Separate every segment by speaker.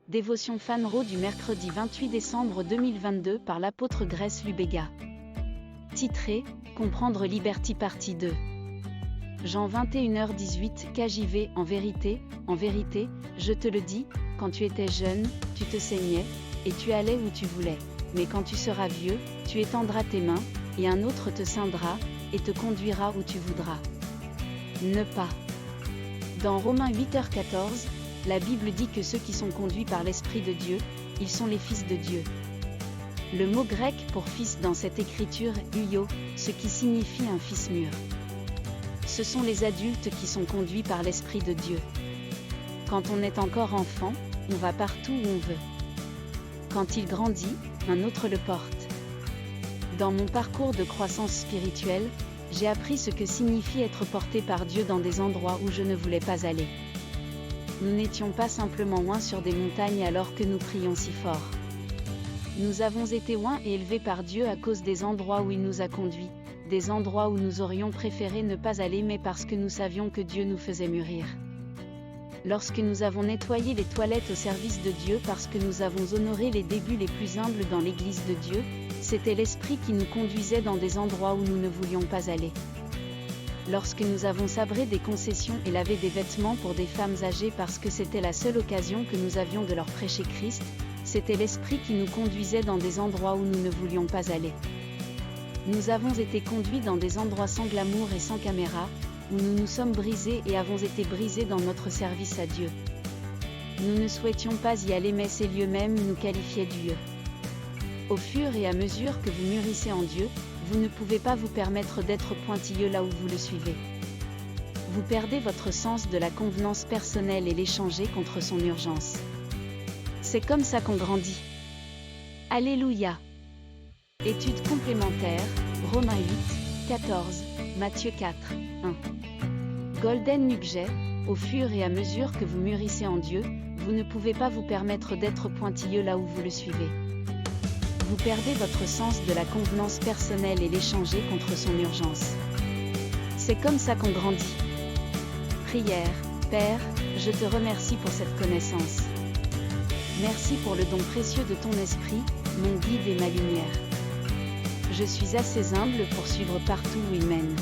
Speaker 1: Dévotion Fanro du mercredi 28 décembre 2022 par l'apôtre Grace Lubega. Titré « Comprendre Liberty partie 2 ». Jean 21h18 KJV. En vérité, je te le dis, quand tu étais jeune, tu te saignais, et tu allais où tu voulais. Mais quand tu seras vieux, tu étendras tes mains, et un autre te ceindra, et te conduira où tu voudras. Ne pas. Dans Romains 8h14, la Bible dit que ceux qui sont conduits par l'Esprit de Dieu, ils sont les fils de Dieu. Le mot grec pour fils dans cette écriture est huio, ce qui signifie un fils mûr. Ce sont les adultes qui sont conduits par l'Esprit de Dieu. Quand on est encore enfant, on va partout où on veut. Quand il grandit, un autre le porte. Dans mon parcours de croissance spirituelle, j'ai appris ce que signifie être porté par Dieu dans des endroits où je ne voulais pas aller. Nous n'étions pas simplement loin sur des montagnes alors que nous prions si fort. Nous avons été loin et élevés par Dieu à cause des endroits où il nous a conduits, des endroits où nous aurions préféré ne pas aller mais parce que nous savions que Dieu nous faisait mûrir. Lorsque nous avons nettoyé les toilettes au service de Dieu parce que nous avons honoré les débuts les plus humbles dans l'Église de Dieu, c'était l'Esprit qui nous conduisait dans des endroits où nous ne voulions pas aller. Lorsque nous avons sabré des concessions et lavé des vêtements pour des femmes âgées parce que c'était la seule occasion que nous avions de leur prêcher Christ, c'était l'Esprit qui nous conduisait dans des endroits où nous ne voulions pas aller. Nous avons été conduits dans des endroits sans glamour et sans caméra, où nous nous sommes brisés et avons été brisés dans notre service à Dieu. Nous ne souhaitions pas y aller mais ces lieux même nous qualifiaient Dieu. Au fur et à mesure que vous mûrissez en Dieu, vous ne pouvez pas vous permettre d'être pointilleux là où vous le suivez. Vous perdez votre sens de la convenance personnelle et l'échangez contre son urgence. C'est comme ça qu'on grandit. Alléluia. Études complémentaires, Romains 8, 14, Matthieu 4, 1. Golden Nugget, au fur et à mesure que vous mûrissez en Dieu, vous ne pouvez pas vous permettre d'être pointilleux là où vous le suivez. Vous perdez votre sens de la convenance personnelle et l'échangez contre son urgence. C'est comme ça qu'on grandit. Prière. Père, je te remercie pour cette connaissance. Merci pour le don précieux de ton esprit, mon guide et ma lumière. Je suis assez humble pour suivre partout où il mène.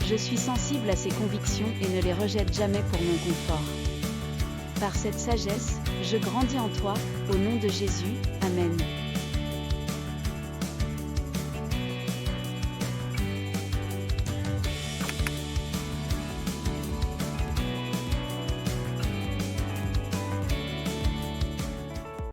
Speaker 1: Je suis sensible à ses convictions et ne les rejette jamais pour mon confort. Par cette sagesse, je grandis en toi, au nom de Jésus, Amen.